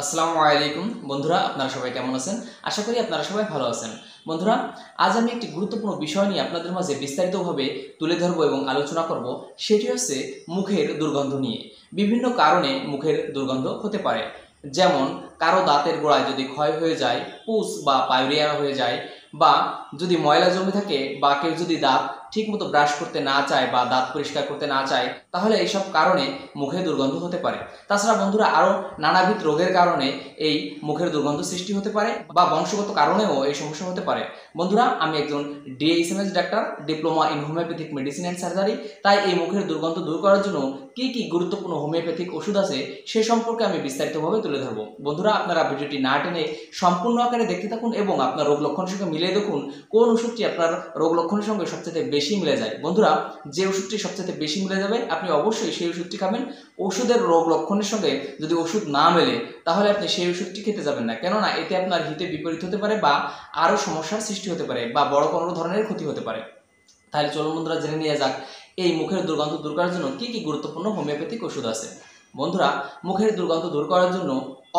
আসসালামু আলাইকুম বন্ধুরা, আপনারা সবাই কেমন আছেন? আশা করি আপনারা সবাই ভালো আছেন। বন্ধুরা, আজ আমি একটি গুরুত্বপূর্ণ বিষয় নিয়ে আপনাদের মাঝে বিস্তারিতভাবে তুলে ধরব এবং আলোচনা করব। সেটি হচ্ছে মুখের দুর্গন্ধ নিয়ে। বিভিন্ন কারণে মুখের দুর্গন্ধ হতে পারে, যেমন কারো দাঁতের গোড়ায় যদি ক্ষয় হয়ে যায়, পুস বা পায়রিয়া হয়ে যায়, বা যদি ময়লা জমে থাকে, বা কেউ যদি দাঁত ঠিকমতো ব্রাশ করতে না চায় বা দাঁত পরিষ্কার করতে না চায়, তাহলে এইসব কারণে মুখে দুর্গন্ধ হতে পারে। তাছাড়া বন্ধুরা, আরও নানাবিধ রোগের কারণে এই মুখের দুর্গন্ধ সৃষ্টি হতে পারে, বা বংশগত কারণেও এই সমস্যা হতে পারে। বন্ধুরা, আমি একজন DHMS doctor, diploma in homeopathic medicine and surgery. তাই এই মুখের দুর্গন্ধ দূর করার জন্য কি কি গুরুত্বপূর্ণ হোমিওপ্যাথিক ওষুধ আছে সে সম্পর্কে আমি বিস্তারিতভাবে তুলে ধরবো। বন্ধুরা, আপনারা ভিডিওটি না টেনে সম্পূর্ণ আকারে দেখতে থাকুন এবং আপনার রোগ লক্ষণের সঙ্গে মিলিয়ে দেখুন কোন ওষুধটি আপনার রোগ লক্ষণের সঙ্গে সবচেয়ে বেশি মিলে যায়। বন্ধুরা, যে ওষুধটি সবচেয়ে বেশি মিলে যাবে আপনি অবশ্যই সেই ওষুধটি খাবেন। ওষুধের রোগ লক্ষণের সঙ্গে যদি ওষুধ না মেলে তাহলে আপনি সেই ওষুধটি খেতে যাবেন না, কেননা এতে আপনার হিতে বিপরীত হতে পারে, বা আরও সমস্যার সৃষ্টি হতে পারে, বা বড় কোনো ধরনের ক্ষতি হতে পারে। তাহলে চলুন বন্ধুরা, জেনে নিয়ে যাক এই মুখের দুর্গন্ধ দূর করার জন্য কি কি গুরুত্বপূর্ণ হোমিওপ্যাথিক ওষুধ আছে। বন্ধুরা, মুখের দুর্গন্ধ দূর করার জন্য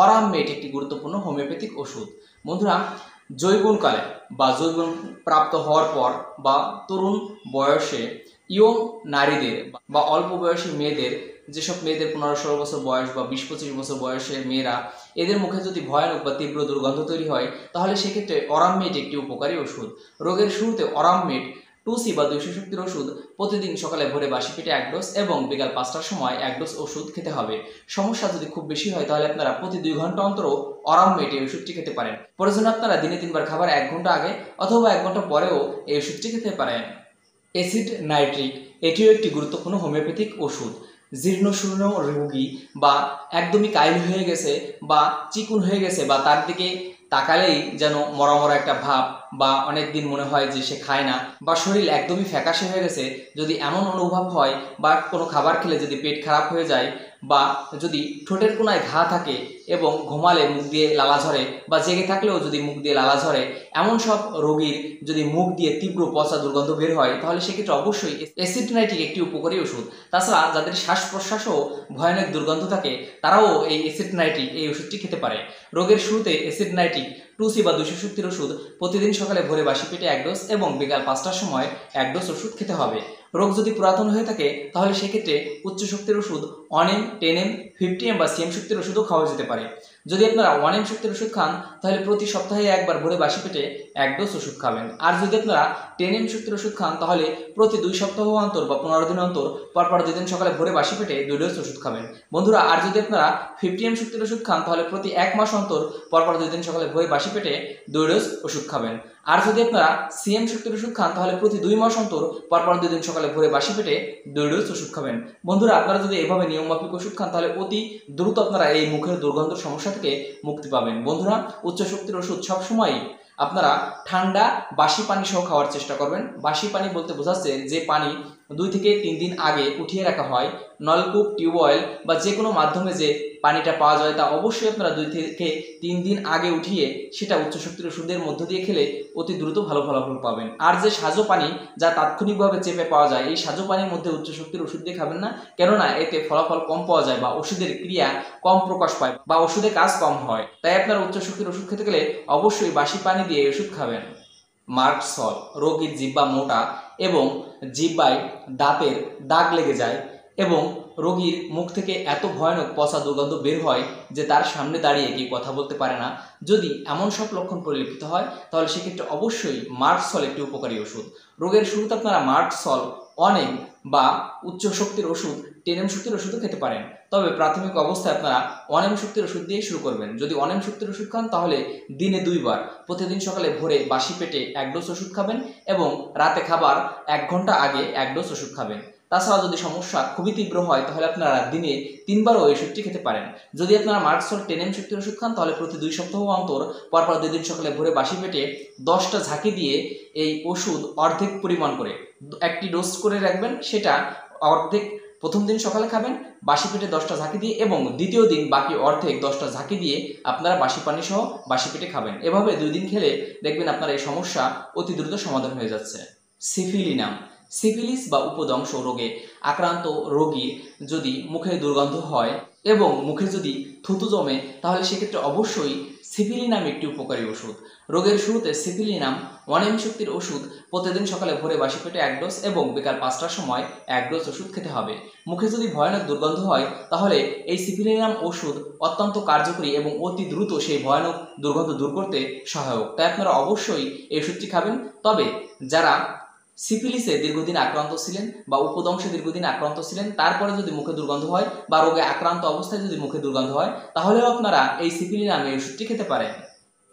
অরামমেট একটি গুরুত্বপূর্ণ হোমিওপ্যাথিক ওষুধ। বন্ধুরা, যৌবনকালে বা যৌবন প্রাপ্ত হওয়ার পর বা তরুণ বয়সে ইয়ং নারীদের বা অল্প বয়সী মেয়েদের, যেসব মেয়েদের 15-16 বছর বয়স বা 20-25 বছর বয়সের মেয়েরা, এদের মুখে যদি ভয়ানক বা তীব্র দুর্গন্ধ তৈরি হয়, তাহলে সেক্ষেত্রে অরামমেট একটি উপকারী ওষুধ। রোগের শুরুতে অরামমেট 2C বা 200 শক্তির ওষুধ প্রতিদিন সকালে ভোরে বাসি পেটে 1 ডোজ এবং বিকাল 5টার সময় 1 ডোজ ওষুধ খেতে হবে। সমস্যা যদি খুব বেশি হয় তাহলে আপনারা প্রতি 2 ঘন্টা অন্তর অরামমেট এই ওষুধটি খেতে পারেন। প্রয়োজনে আপনারা দিনে 3 বার খাবার 1 ঘন্টা আগে অথবা 1 ঘন্টা পরেও এই ওষুধটি খেতে পারেন। অ্যাসিড নাইট্রিক এটিও একটি গুরুত্বপূর্ণ হোমিওপ্যাথিক ওষুধ। জীর্ণশীর্ণ রোগী বা একদমই কাইল হয়ে গেছে বা চিকুন হয়ে গেছে, বা তার দিকে তাকালেই যেন মরা মরা একটা ভাব, বা অনেক দিন মনে হয় যে সে খায় না, বা শরীর একদমই ফ্যাকাশে হয়ে গেছে, যদি এমন অনুভব হয়, বা কোনো খাবার খেলে যদি পেট খারাপ হয়ে যায়, বা যদি ঠোঁটের কোনায় ঘা থাকে এবং ঘুমালে মুখ দিয়ে লালা ঝরে, বা জেগে থাকলেও যদি মুখ দিয়ে লালা ঝরে, এমন সব রোগীর যদি মুখ দিয়ে তীব্র পচা দুর্গন্ধ বের হয়, তাহলে সেক্ষেত্রে অবশ্যই অ্যাসিড নাইট্রিক একটি উপকারী ওষুধ। তাছাড়া যাদের শ্বাস প্রশ্বাসও ভয়ানক দুর্গন্ধ থাকে, তারাও এই অ্যাসিড নাইট্রিক এই ওষুধটি খেতে পারে। রোগের শুরুতে অ্যাসিড নাইট্রিক 2C বা 200 শক্তির ওষুধ প্রতিদিন সকালে ভোরে বাসি পেটে 1 ডোজ এবং বিকাল 5টার সময় 1 ডোজ ওষুধ খেতে হবে। রোগ যদি পুরাতন হয়ে থাকে তাহলে সেক্ষেত্রে উচ্চ শক্তির ওষুধ 1M, 10M, 50M বা CM শক্তির ওষুধও খাওয়া যেতে পারে। যদি আপনারা 1M শক্তির ওষুধ খান তাহলে প্রতি সপ্তাহে একবার ভোরে বাসি পেটে 1 ডোজ ওষুধ খাবেন। আর যদি আপনারা 10M শক্তির ওষুধ খান তাহলে প্রতি 2 সপ্তাহ অন্তর বা 15 দিন অন্তর পরপর 2 দিন সকালে ভোরে বাসি পেটে 2 ডোজ ওষুধ খাবেন। বন্ধুরা, আর যদি আপনারা 50M শক্তির ওষুধ খান তাহলে প্রতি 1 মাস অন্তর পরপর 2 দিন সকালে ভোরে বাসি পেটে 2 ডোজ ওষুধ খাবেন। আর যদি আপনারা CM শক্তির ওষুধ খান তাহলে প্রতি 2 মাস অন্তর পরপর 2 দিন সকালে ভোরে বাসি পেটে 2 ডোজ ওষুধ খাবেন। বন্ধুরা, আপনারা যদি এভাবে নিয়মমাফিক ওষুধ খান তাহলে অতি দ্রুত আপনারা এই মুখের দুর্গন্ধ সমস্যা থেকে মুক্তি পাবেন। বন্ধুরা, উচ্চ শক্তির ওষুধ সবসময় আপনারা ঠান্ডা বাসি পানি সহ খাওয়ার চেষ্টা করবেন। বাসি পানি বলতে বোঝাচ্ছে যে পানি 2 থেকে 3 দিন আগে উঠিয়ে রাখা হয়, নলকূপ, টিউবওয়েল বা যে কোনো মাধ্যমে যে পানিটা পাওয়া যায় তা অবশ্যই আপনারা 2 থেকে 3 দিন আগে উঠিয়ে সেটা উচ্চ শক্তির ওষুধের মধ্য দিয়ে খেলে অতি দ্রুত ভালো ফলাফল পাবেন। আর যে সাজো পানি যা তাৎক্ষণিকভাবে চেপে পাওয়া যায়, এই সাজো পানির মধ্যে উচ্চ শক্তির ওষুধ দিয়ে খাবেন না, কেননা এতে ফলাফল কম পাওয়া যায় বা ওষুধের ক্রিয়া কম প্রকাশ পায় বা ওষুধে কাজ কম হয়। তাই আপনারা উচ্চ শক্তির ওষুধ খেতে গেলে অবশ্যই বাসি পানি দিয়ে ওষুধ খাবেন। মার্ক সল রোগীর জিহ্বা মোটা এবং জিহ্বায় দাঁতের দাগ লেগে যায় এবং রোগীর মুখ থেকে এত ভয়ানক পচা দুর্গন্ধ বের হয় যে তার সামনে দাঁড়িয়ে কেউ কথা বলতে পারে না। যদি এমন সব লক্ষণ পরিলক্ষিত হয় তাহলে সেক্ষেত্রে অবশ্যই মার্ক সল একটি উপকারী ওষুধ। রোগের শুরুতে আপনারা মার্ক সল 1M বা উচ্চ শক্তির ওষুধ 10M শক্তির ওষুধও খেতে পারেন। তবে প্রাথমিক অবস্থায় আপনারা 1M শক্তির ওষুধ দিয়ে শুরু করবেন। যদি 1M শক্তির ওষুধ খান তাহলে দিনে 2 বার, প্রতিদিন সকালে ভোরে বাসি পেটে 1 ডোজ ওষুধ খাবেন এবং রাতে খাবার 1 ঘন্টা আগে 1 ডোজ ওষুধ খাবেন। তাছাড়া যদি সমস্যা খুবই তীব্র হয় তাহলে আপনারা দিনে 3 বারও এই ওষুধটি খেতে পারেন। যদি আপনারা মার্কসল 10M শক্তির ওষুধ খান তাহলে প্রতি 2 সপ্তাহ অন্তর পরপর 2 দিন সকালে ভোরে বাসি পেটে 10টা ঝাঁকি দিয়ে এই ওষুধ অর্ধেক পরিমাণ করে একটি ডোজ করে রাখবেন। সেটা অর্ধেক প্রথম দিন সকালে খাবেন বাসি পেটে 10টা ঝাঁকি দিয়ে, এবং দ্বিতীয় দিন বাকি অর্ধেক 10টা ঝাঁকি দিয়ে আপনারা বাসি পানি সহ বাসি পেটে খাবেন। এভাবে 2 দিন খেলে দেখবেন আপনার এই সমস্যা অতি দ্রুত সমাধান হয়ে যাচ্ছে। সিফিলিনাম সিফিলিস বা উপদংশ রোগে আক্রান্ত রোগীর যদি মুখে দুর্গন্ধ হয় এবং মুখে যদি থুতু জমে তাহলে সেক্ষেত্রে অবশ্যই সিফিলিনাম একটি উপকারী ওষুধ। রোগের শুরুতে সিফিলিনাম 1 mg শক্তির ওষুধ প্রতিদিন সকালে ভোরে বাসি পেটে 1 ডোজ এবং বিকাল 5টার সময় 1 ডোজ ওষুধ খেতে হবে। মুখে যদি ভয়ানক দুর্গন্ধ হয় তাহলে এই সিফিলিনাম ওষুধ অত্যন্ত কার্যকরী এবং অতি দ্রুত সেই ভয়ানক দুর্গন্ধ দূর করতে সহায়ক। তাই আপনারা অবশ্যই এই ওষুধটি খাবেন। তবে যারা সিফিলিসে দীর্ঘদিন আক্রান্ত ছিলেন বা উপদংশে দীর্ঘদিন আক্রান্ত ছিলেন, তারপরে যদি মুখে দুর্গন্ধ হয় বা রোগে আক্রান্ত অবস্থায় যদি মুখে দুর্গন্ধ হয় তাহলেও আপনারা এই সিফিলিনাম এই ওষুধটি খেতে পারেন।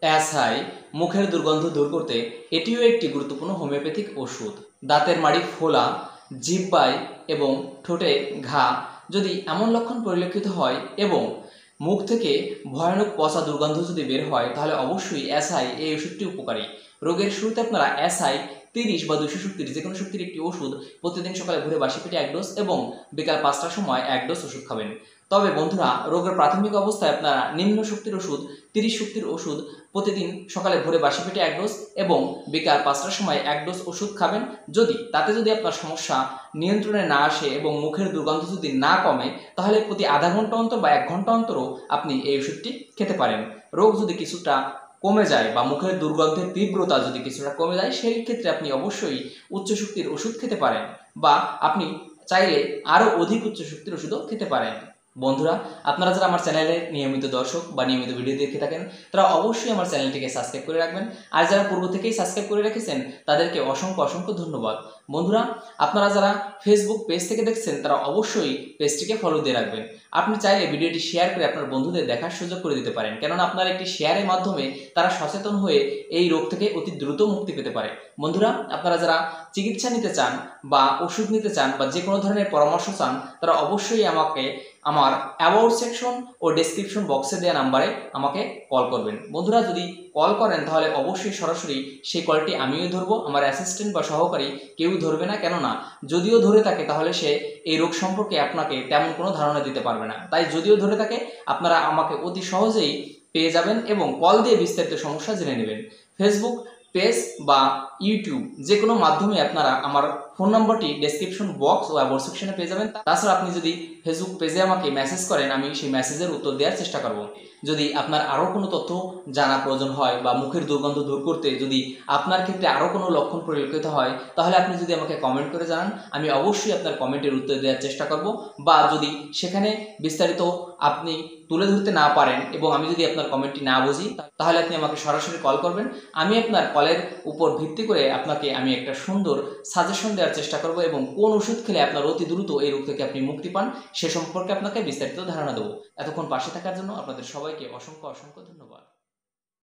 অ্যাসাই মুখের দুর্গন্ধ দূর করতে এটিও একটি গুরুত্বপূর্ণ হোমিওপ্যাথিক ওষুধ। দাঁতের মাড়ি ফোলা, জিহ্বায় এবং ঠোঁটে ঘা যদি এমন লক্ষণ পরিলক্ষিত হয় এবং মুখ থেকে ভয়ানক পচা দুর্গন্ধ যদি বের হয় তাহলে অবশ্যই অ্যাসাই এই ওষুধটি উপকারী। রোগের শুরুতে আপনারা অ্যাসাই 30 বা 200 শক্তির যে কোনো শক্তির একটি ওষুধ প্রতিদিন সকালে ভোরে বাসি পেটে 1 ডোজ এবং বিকাল 5টার সময় 1 ডোজ ওষুধ খাবেন। তবে বন্ধুরা, রোগের প্রাথমিক অবস্থায় আপনারা নিম্ন শক্তির ওষুধ 30 শক্তির ওষুধ প্রতিদিন সকালে ভোরে বাসি পেটে 1 ডোজ এবং বিকাল 5টার সময় 1 ডোজ ওষুধ খাবেন। তাতে আপনার সমস্যা নিয়ন্ত্রণে না আসে এবং মুখের দুর্গন্ধ যদি না কমে তাহলে প্রতি আধা ঘন্টা অন্তর বা 1 ঘন্টা অন্তরও আপনি এই ওষুধটি খেতে পারেন। রোগ যদি কিছুটা কমে যায় বা মুখের দুর্গন্ধের তীব্রতা যদি কিছুটা কমে যায় সেই ক্ষেত্রে আপনি অবশ্যই উচ্চ শক্তির ওষুধ খেতে পারেন বা আপনি চাইলে আরও অধিক উচ্চ শক্তির ওষুধও খেতে পারেন। বন্ধুরা, আপনারা যারা আমার চ্যানেলের নিয়মিত দর্শক বা নিয়মিত ভিডিও দেখে থাকেন তারা অবশ্যই আমার চ্যানেলটিকে সাবস্ক্রাইব করে রাখবেন। আর যারা পূর্ব থেকেই সাবস্ক্রাইব করে রেখেছেন তাদেরকে অসংখ্য অসংখ্য ধন্যবাদ। বন্ধুরা, আপনারা যারা ফেসবুক পেজ থেকে দেখছেন তারা অবশ্যই পেজটিকে ফলো দিয়ে রাখবেন। আপনি চাইলে ভিডিওটি শেয়ার করে আপনার বন্ধুদের দেখার সুযোগ করে দিতে পারেন, কেননা আপনার একটি শেয়ারের মাধ্যমে তারা সচেতন হয়ে এই রোগ থেকে অতি দ্রুত মুক্তি পেতে পারে। বন্ধুরা, আপনারা যারা চিকিৎসা নিতে চান বা ওষুধ নিতে চান বা যে কোনো ধরনের পরামর্শ চান তারা অবশ্যই আমাকে আমার অ্যাবাউট সেকশন ও ডেসক্রিপশন বক্সে দেওয়া নাম্বারে আমাকে কল করবেন। বন্ধুরা, যদি কল করেন তাহলে অবশ্যই সরাসরি সেই কলটি আমিও ধরবো, আমার অ্যাসিস্ট্যান্ট বা সহকারী কেউ ধরবে না, কেননা যদিও ধরে থাকে তাহলে সে এই রোগ সম্পর্কে আপনাকে তেমন কোনো ধারণা দিতে পারবে না। তাই যদিও ধরে থাকে আপনারা আমাকে অতি সহজেই পেয়ে যাবেন এবং কল দিয়ে বিস্তারিত সমস্যা জেনে নেবেন। ফেসবুক পেজ বা ইউটিউব যে কোনো মাধ্যমে আপনারা আমার ফোন নম্বরটি ডেসক্রিপশন বক্স ও অ্যাবাউট সেকশনে পেয়ে যাবেন। তাছাড়া আপনি যদি ফেসবুক পেজে আমাকে মেসেজ করেন আমি সেই মেসেজের উত্তর দেওয়ার চেষ্টা করব। যদি আপনার আরও কোনো তথ্য জানা প্রয়োজন হয় বা মুখের দুর্গন্ধ দূর করতে যদি আপনার ক্ষেত্রে আরও কোনো লক্ষণ পরিলক্ষিত হয় তাহলে আপনি যদি আমাকে কমেন্ট করে জানান, আমি অবশ্যই আপনার কমেন্টের উত্তর দেওয়ার চেষ্টা করব। বা যদি সেখানে বিস্তারিত আপনি তুলে ধরতে না পারেন এবং আমি যদি আপনার কমেন্টটি না বুঝি তাহলে আপনি আমাকে সরাসরি কল করবেন। আমি আপনার কলের উপর ভিত্তি করে আপনাকে আমি একটা সুন্দর সাজেশন দেওয়ার চেষ্টা করব এবং কোন ওষুধ খেলে আপনার অতি দ্রুত এই রোগ থেকে আপনি মুক্তি পান সে সম্পর্কে আপনাকে বিস্তারিত ধারণা দেবো। এতক্ষণ পাশে থাকার জন্য আপনাদের সবাইকে অসংখ্য অসংখ্য ধন্যবাদ।